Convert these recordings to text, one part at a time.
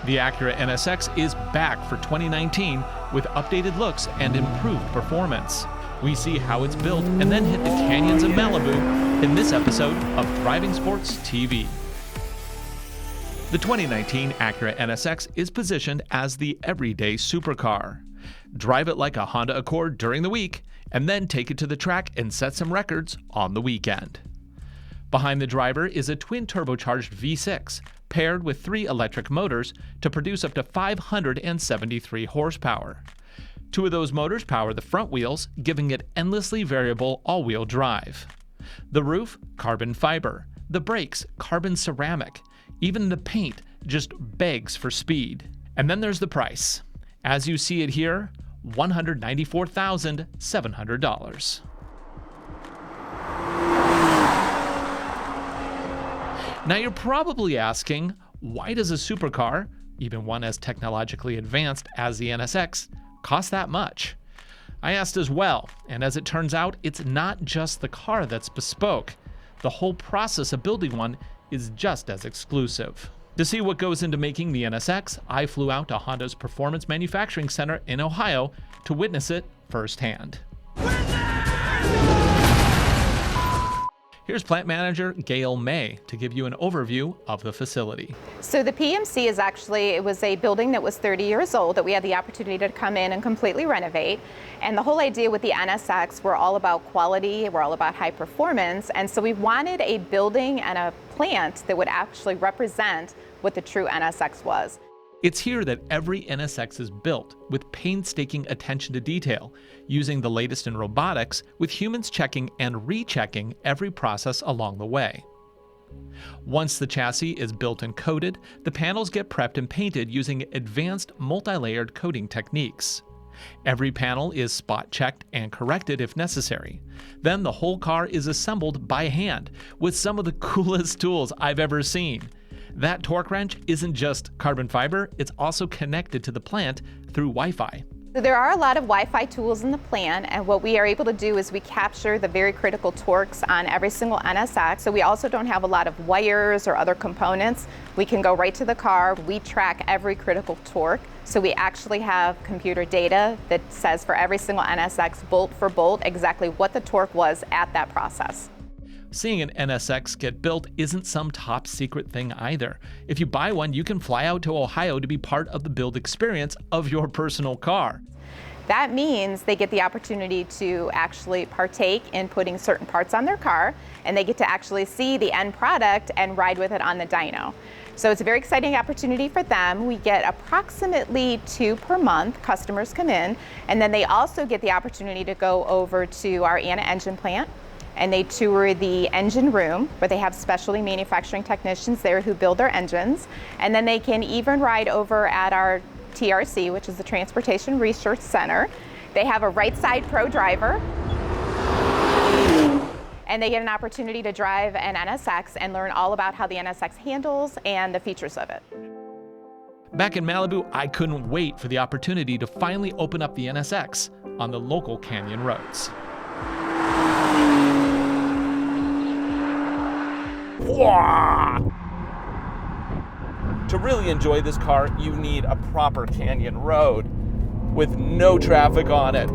The Acura NSX is back for 2019 with updated looks and improved performance. We see how it's built and then hit the canyons of Malibu in this episode of Thriving Sports TV. The 2019 Acura NSX is positioned as the everyday supercar. Drive it like a Honda Accord during the week and then take it to the track and set some records on the weekend. Behind the driver is a twin turbocharged V6 paired with 3 electric motors to produce up to 573 horsepower. 2 of those motors power the front wheels, giving it endlessly variable all-wheel drive. The roof, carbon fiber. The brakes, carbon ceramic. Even the paint just begs for speed. And then there's the price. As you see it here, $194,700. Now you're probably asking, why does a supercar, even one as technologically advanced as the NSX, cost that much? I asked as well, and as it turns out, it's not just the car that's bespoke. The whole process of building one is just as exclusive. To see what goes into making the NSX, I flew out to Honda's Performance Manufacturing Center in Ohio to witness it firsthand. Here's plant manager Gail May to give you an overview of the facility. So the PMC is actually, it was a building that was 30 years old that we had the opportunity to come in and completely renovate. And the whole idea with the NSX, we're all about quality, we're all about high performance. And so we wanted a building and a plant that would actually represent what the true NSX was. It's here that every NSX is built with painstaking attention to detail, using the latest in robotics, with humans checking and rechecking every process along the way. Once the chassis is built and coated, the panels get prepped and painted using advanced multi-layered coating techniques. Every panel is spot checked and corrected if necessary. Then the whole car is assembled by hand with some of the coolest tools I've ever seen. That torque wrench isn't just carbon fiber, it's also connected to the plant through Wi-Fi. So there are a lot of Wi-Fi tools in the plant, and what we are able to do is we capture the very critical torques on every single NSX. So we also don't have a lot of wires or other components. We can go right to the car. We track every critical torque. So we actually have computer data that says for every single NSX, bolt for bolt, exactly what the torque was at that process. Seeing an NSX get built isn't some top secret thing either. If you buy one, you can fly out to Ohio to be part of the build experience of your personal car. That means they get the opportunity to actually partake in putting certain parts on their car, and they get to actually see the end product and ride with it on the dyno. So it's a very exciting opportunity for them. We get approximately 2 per month. Customers come in, and then they also get the opportunity to go over to our AMMO engine plant, and they tour the engine room where they have specialty manufacturing technicians there who build their engines. And then they can even ride over at our TRC, which is the Transportation Research Center. They have a right side pro driver, and they get an opportunity to drive an NSX and learn all about how the NSX handles and the features of it. Back in Malibu, I couldn't wait for the opportunity to finally open up the NSX on the local canyon roads. To really enjoy this car, you need a proper canyon road with no traffic on it.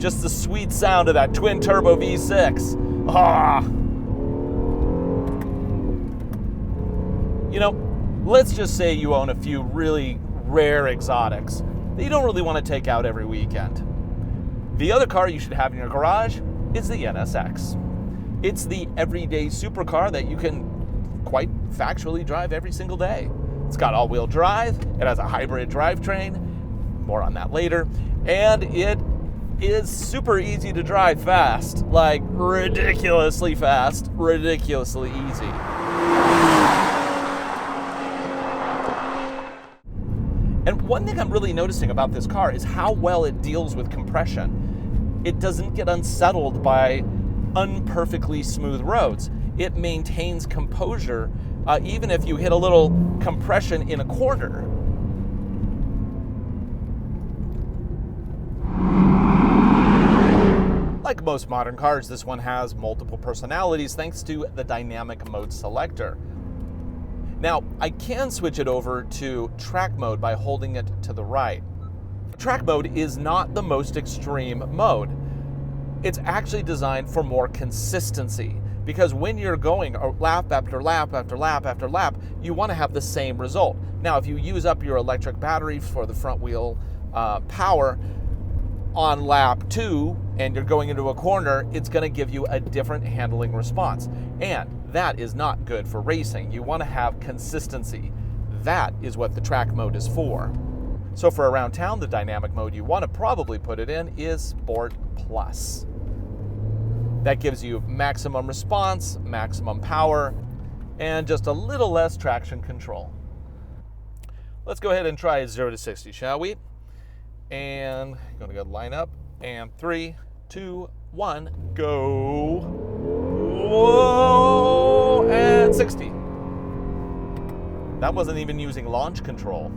Just the sweet sound of that twin turbo V6. You know, let's just say you own a few really rare exotics that you don't really want to take out every weekend. The other car you should have in your garage is the NSX. It's the everyday supercar that you can quite factually drive every single day. It's got all-wheel drive, it has a hybrid drivetrain, more on that later, and it is super easy to drive fast, like ridiculously fast, ridiculously easy. And one thing I'm really noticing about this car is how well it deals with compression. It doesn't get unsettled by unperfectly smooth roads. It maintains composure even if you hit a little compression in a corner. Like most modern cars, this one has multiple personalities thanks to the dynamic mode selector. Now, I can switch it over to track mode by holding it to the right. Track mode is not the most extreme mode. It's actually designed for more consistency, because when you're going lap after lap after lap after lap, you want to have the same result. Now, if you use up your electric battery for the front wheel power on lap 2 and you're going into a corner, it's going to give you a different handling response. And that is not good for racing. You want to have consistency. That is what the track mode is for. So for around town, the dynamic mode you want to probably put it in is Sport Plus. That gives you maximum response, maximum power, and just a little less traction control. Let's go ahead and try 0 to 60, shall we? And I'm gonna go line up, and 3, 2, 1, go. Whoa, and 60. That wasn't even using launch control.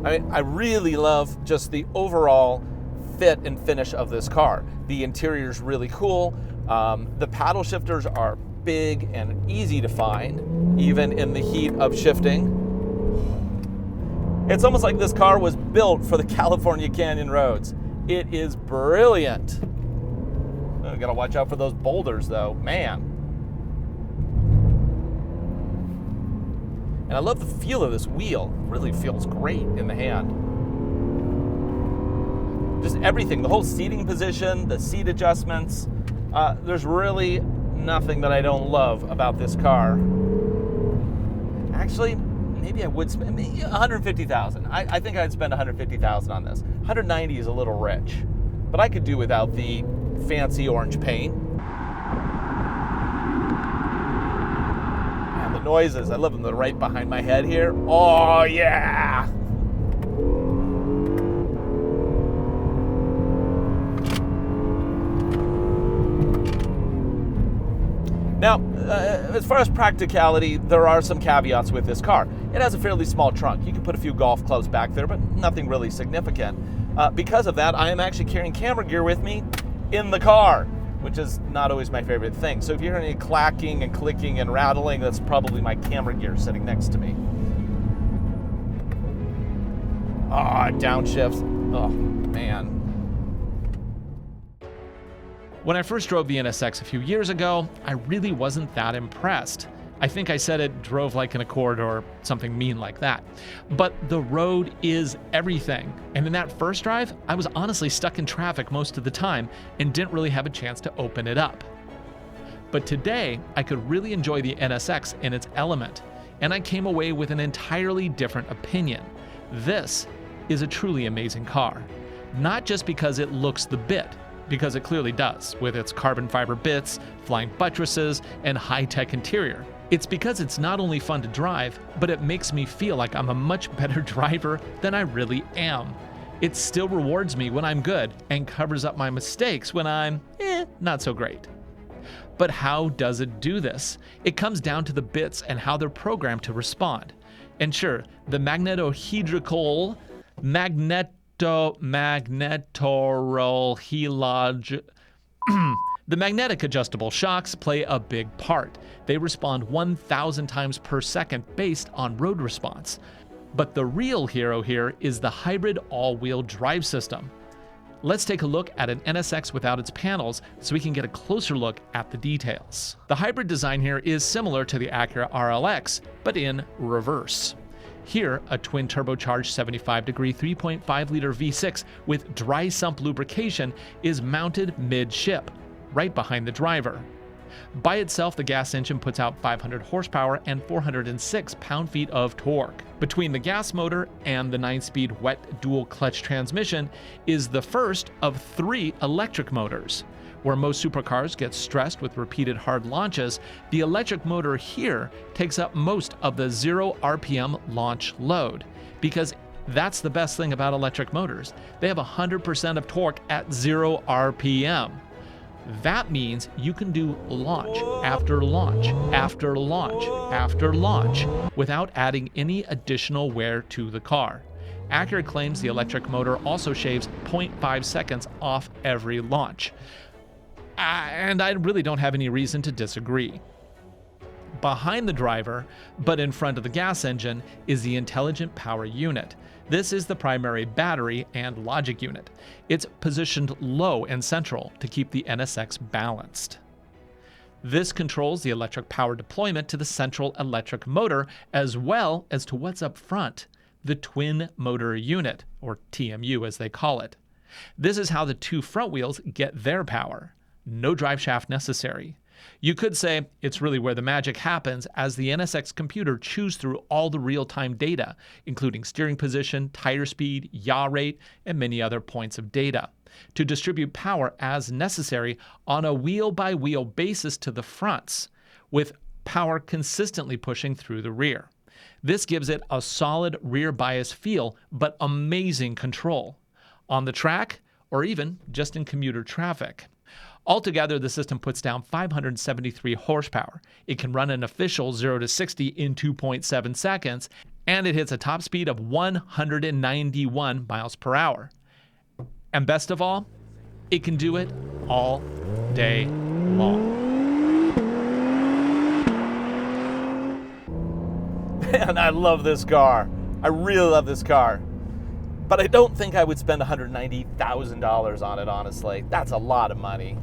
I really love just the overall fit and finish of this car. The interior's really cool. The paddle shifters are big and easy to find, even in the heat of shifting. It's almost like this car was built for the California Canyon roads. It is brilliant. I gotta watch out for those boulders though, man. And I love the feel of this wheel. It really feels great in the hand. Just everything, the whole seating position, the seat adjustments. There's really nothing that I don't love about this car. Actually, maybe I would spend $150,000. I think I'd spend $150,000 on this. $190,000 is a little rich, but I could do without the fancy orange paint. And the noises, I love them. They're right behind my head here. Oh yeah! Now, as far as practicality, there are some caveats with this car. It has a fairly small trunk. You can put a few golf clubs back there, but nothing really significant. Because of that, I am actually carrying camera gear with me in the car, which is not always my favorite thing. So if you hear any clacking and clicking and rattling, that's probably my camera gear sitting next to me. Downshifts. Oh, man. When I first drove the NSX a few years ago, I really wasn't that impressed. I think I said it drove like an Accord or something mean like that. But the road is everything. And in that first drive, I was honestly stuck in traffic most of the time and didn't really have a chance to open it up. But today, I could really enjoy the NSX in its element, and I came away with an entirely different opinion. This is a truly amazing car. Not just because it looks the bit, because it clearly does, with its carbon fiber bits, flying buttresses, and high-tech interior. It's because it's not only fun to drive, but it makes me feel like I'm a much better driver than I really am. It still rewards me when I'm good and covers up my mistakes when I'm, not so great. But how does it do this? It comes down to the bits and how they're programmed to respond. And sure, the the magnetic adjustable shocks play a big part. They respond 1,000 times per second based on road response. But the real hero here is the hybrid all-wheel drive system. Let's take a look at an NSX without its panels so we can get a closer look at the details. The hybrid design here is similar to the Acura RLX, but in reverse. Here, a twin turbocharged 75-degree 3.5-liter V6 with dry sump lubrication is mounted mid-ship, right behind the driver. By itself, the gas engine puts out 500 horsepower and 406 pound-feet of torque. Between the gas motor and the 9-speed wet dual-clutch transmission is the first of 3 electric motors. Where most supercars get stressed with repeated hard launches, the electric motor here takes up most of the 0 RPM launch load. Because that's the best thing about electric motors. They have 100% of torque at 0 RPM. That means you can do launch after launch after launch after launch without adding any additional wear to the car. Acura claims the electric motor also shaves 0.5 seconds off every launch. And I really don't have any reason to disagree. Behind the driver, but in front of the gas engine, is the intelligent power unit. This is the primary battery and logic unit. It's positioned low and central to keep the NSX balanced. This controls the electric power deployment to the central electric motor, as well as to what's up front, the twin motor unit, or TMU as they call it. This is how the two front wheels get their power. No drive shaft necessary. You could say it's really where the magic happens, as the NSX computer chews through all the real-time data, including steering position, tire speed, yaw rate, and many other points of data, to distribute power as necessary on a wheel-by-wheel basis to the fronts, with power consistently pushing through the rear. This gives it a solid rear bias feel, but amazing control on the track or even just in commuter traffic. Altogether, the system puts down 573 horsepower. It can run an official 0 to 60 in 2.7 seconds, and it hits a top speed of 191 miles per hour. And best of all, it can do it all day long. Man, I love this car. I really love this car. But I don't think I would spend $190,000 on it, honestly. That's a lot of money.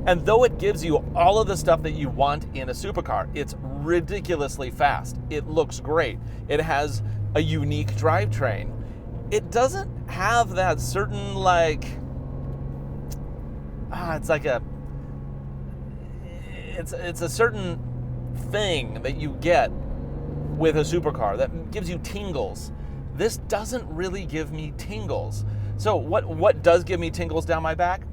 And though it gives you all of the stuff that you want in a supercar, it's ridiculously fast. It looks great. It has a unique drivetrain. It doesn't have that certain it's a certain thing that you get with a supercar that gives you tingles. This doesn't really give me tingles. So what does give me tingles down my back?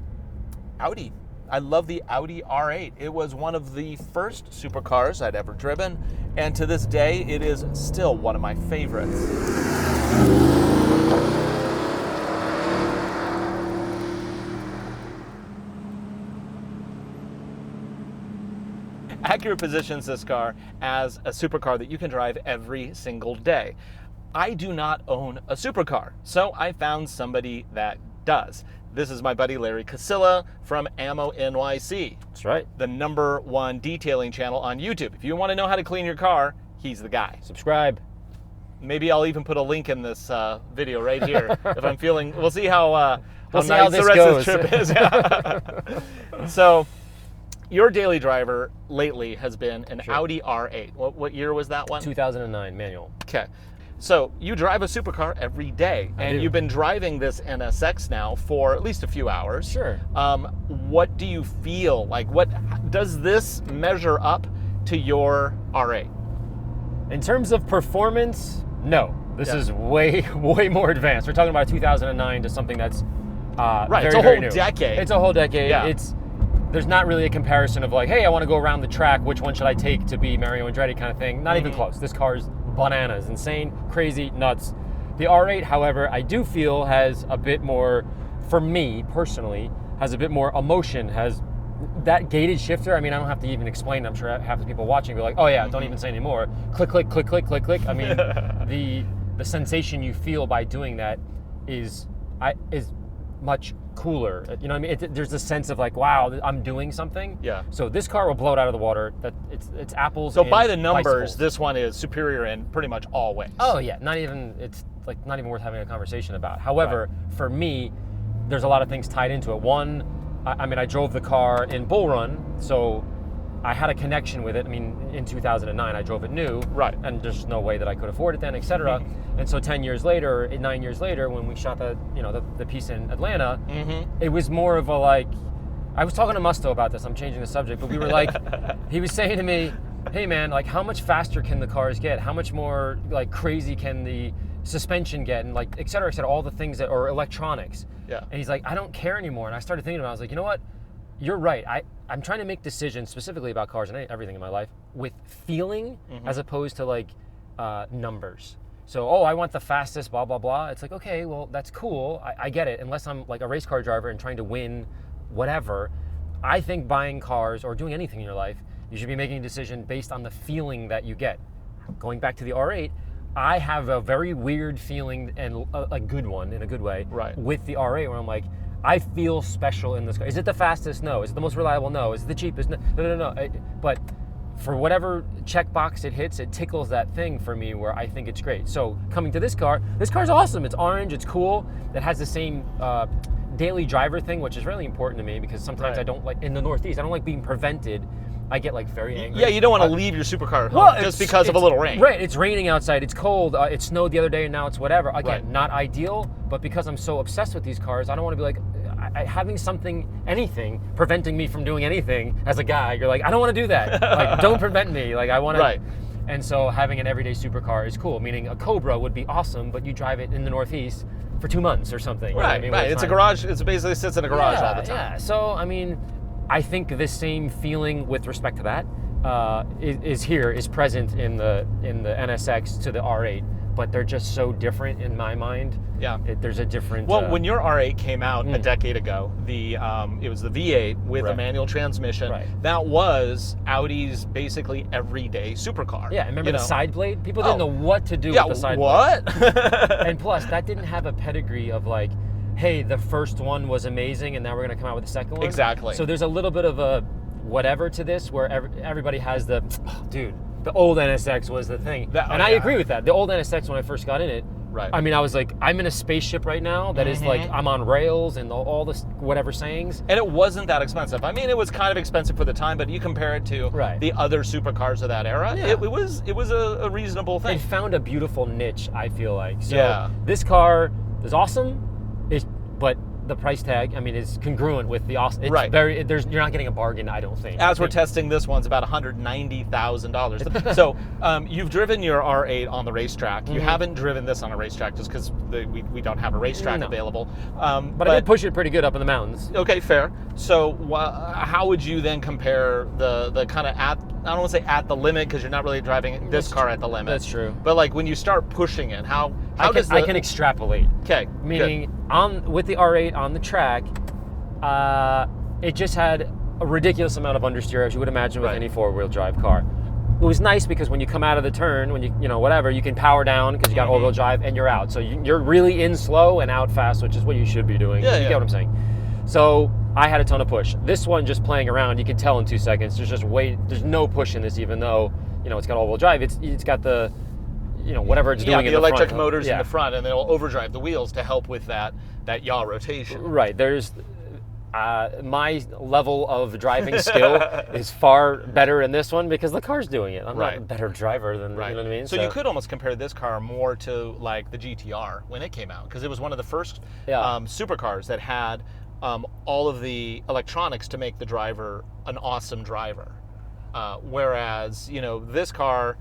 Audi. I love the Audi R8. It was one of the first supercars I'd ever driven, and to this day, it is still one of my favorites. Acura positions this car as a supercar that you can drive every single day. I do not own a supercar, so I found somebody that does. This is my buddy Larry Kosilla from AMMO NYC. That's right. The #1 detailing channel on YouTube. If you want to know how to clean your car, he's the guy. Subscribe. Maybe I'll even put a link in this video right here if I'm feeling. We'll see how nice the this rest goes. of the trip is. So, your daily driver lately has been an Audi R8. What year was that one? 2009 manual. Okay. So you drive a supercar every day, and you've been driving this NSX now for at least a few hours. Sure. What do you feel like? What does this measure up to your R8? In terms of performance, no. This is way more advanced. We're talking about 2009 to something that's right. Very, it's a very whole new. decade. It's a whole decade. Yeah. There's not really a comparison of like, hey, I want to go around the track. Which one should I take to be Mario Andretti kind of thing? Not even close. This car's bananas, insane, crazy, nuts. The R8, however, I do feel has a bit more, for me personally, has a bit more emotion, has that gated shifter. I mean, I don't have to even explain. I'm sure half the people watching will be like, oh yeah, don't even say anymore. Click, click, click, click, click, click. I mean, the sensation you feel by doing that is much cooler. You know what I mean? There's a sense of like, wow, I'm doing something. Yeah. So this car will blow it out of the water. That it's apples. So and by the numbers, bicycles. this one is superior in pretty much all ways. Oh yeah, not even worth having a conversation about. However, for me, there's a lot of things tied into it. One, I drove the car in Bull Run, so I had a connection with it. I mean, in 2009, I drove it new, right? And there's no way that I could afford it then, etc. And so 9 years later, when we shot the piece in Atlanta, it was more of a like. I was talking to Musto about this. I'm changing the subject, but we were like, he was saying to me, "Hey man, like how much faster can the cars get? How much more like crazy can the suspension get, and like et cetera, all the things that are electronics." Yeah. And he's like, "I don't care anymore." And I started thinking about it. I was like, you know what? You're right. I'm trying to make decisions specifically about cars and everything in my life with feeling as opposed to like numbers. So, I want the fastest, blah, blah, blah. It's like, okay, well, that's cool. I get it. Unless I'm like a race car driver and trying to win whatever, I think buying cars or doing anything in your life, you should be making a decision based on the feeling that you get. Going back to the R8, I have a very weird feeling, and a good one in a good way, right, with the R8 where I'm like, I feel special in this car. Is it the fastest? No. Is it the most reliable? No. Is it the cheapest? No. But for whatever checkbox it hits, it tickles that thing for me where I think it's great. So coming to this car's awesome. It's orange, it's cool. It has the same daily driver thing, which is really important to me because sometimes I don't like, in the Northeast, I don't like being prevented. I get like very angry. Yeah, you don't want to leave your supercar at home just because of a little rain. Right, it's raining outside, it's cold, it snowed the other day and now it's whatever. Again, not ideal, but because I'm so obsessed with these cars, I don't want to be like, having anything preventing me from doing anything as a guy. You're like, I don't want to do that. Like, don't prevent me. Like, I want to. Right. And so having an everyday supercar is cool, meaning a Cobra would be awesome, but you drive it in the Northeast for 2 months or something. Right, I mean, right. It's a garage. It basically sits in a garage all the time. Yeah, so, I mean, I think this same feeling with respect to that is present in the NSX to the R8, but they're just so different in my mind. Yeah. There's a different... Well, when your R8 came out a decade ago, it was the V8 with a manual transmission. Right. That was Audi's basically everyday supercar. Yeah, remember the side blade? People didn't know what to do with the side blade. And plus, that didn't have a pedigree of like, hey, the first one was amazing and now we're going to come out with the second one. Exactly. So there's a little bit of a whatever to this where everybody has the old NSX was the thing. I agree with that. The old NSX, when I first got in it, right. I mean, I was like, I'm in a spaceship right now that is like, I'm on rails and all this whatever sayings. And it wasn't that expensive. I mean, it was kind of expensive for the time, but you compare it to the other supercars of that era, it was a reasonable thing. It found a beautiful niche, I feel like. So this car is awesome, but the price tag, I mean, is congruent with the awesome. It's you're not getting a bargain, I don't think. As we're testing this one's about $190,000. So you've driven your R8 on the racetrack. You haven't driven this on a racetrack just because we don't have a racetrack available. But I did push it pretty good up in the mountains. Okay, fair. So how would you then compare the kind of I don't want to say at the limit because you're not really driving this car at the limit. That's true. But like when you start pushing it, how I can extrapolate. Okay. Meaning with the R8 on the track, it just had a ridiculous amount of understeer as you would imagine with any four-wheel drive car. It was nice because when you come out of the turn, when you can power down because you got all-wheel drive and you're out. So you're really in slow and out fast, which is what you should be doing. You get what I'm saying? So I had a ton of push. This one just playing around, you can tell in 2 seconds. There's no push in this, even though it's got all-wheel drive. It's got the whatever it's doing in the front. The electric motors in the front, and it'll overdrive the wheels to help with that yaw rotation. Right. There's my level of driving skill is far better in this one because the car's doing it. I'm not a better driver than, you know what I mean? So you could almost compare this car more to like the GTR when it came out because it was one of the first supercars that had all of the electronics to make the driver an awesome driver. Whereas, this car,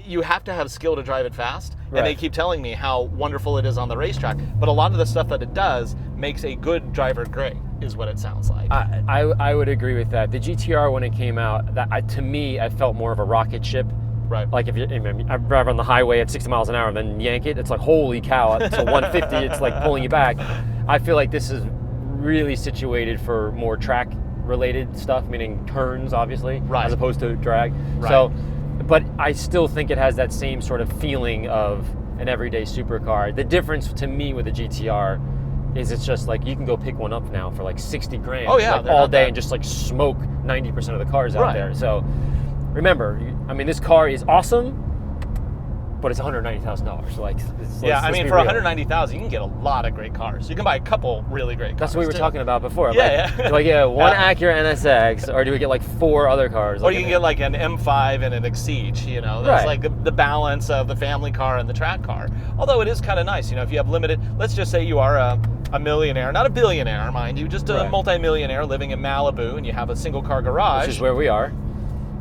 you have to have skill to drive it fast. And they keep telling me how wonderful it is on the racetrack. But a lot of the stuff that it does makes a good driver great, is what it sounds like. I would agree with that. The GTR, when it came out, to me, I felt more of a rocket ship. Right. Like if I drive on the highway at 60 miles an hour and then yank it, it's like, holy cow, to 150, it's like pulling you back. I feel like this is really situated for more track related stuff, meaning turns, obviously, as opposed to drag. Right. So, but I still think it has that same sort of feeling of an everyday supercar. The difference to me with the GTR is it's just like you can go pick one up now for like 60 grand all day and just like smoke 90% of the cars out there. So remember, this car is awesome, but it's $190,000. Like, for $190,000, you can get a lot of great cars. You can buy a couple really great cars. That's what we were talking about before. One Acura NSX, or do we get like 4 other cars? Or you can get like an M5 and an Exige. That's like the balance of the family car and the track car. Although it is kind of nice, if you have limited. Let's just say you are a millionaire, not a billionaire, mind you, just a multi-millionaire living in Malibu, and you have a single car garage, which is where we are.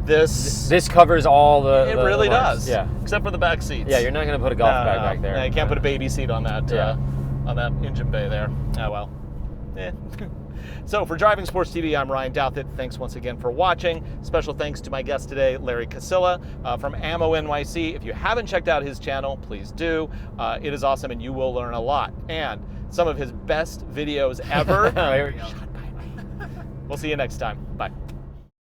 This covers all the. It really does. Yeah. Except for the back seats. Yeah, you're not going to put a golf bag back there. No, you can't put a baby seat on that engine bay there. Oh well. So for Driving Sports TV, I'm Ryan Douthit. Thanks once again for watching. Special thanks to my guest today, Larry Kosilla from AMMO NYC. If you haven't checked out his channel, please do. It is awesome, and you will learn a lot. And some of his best videos ever. Here we go. We'll see you next time. Bye.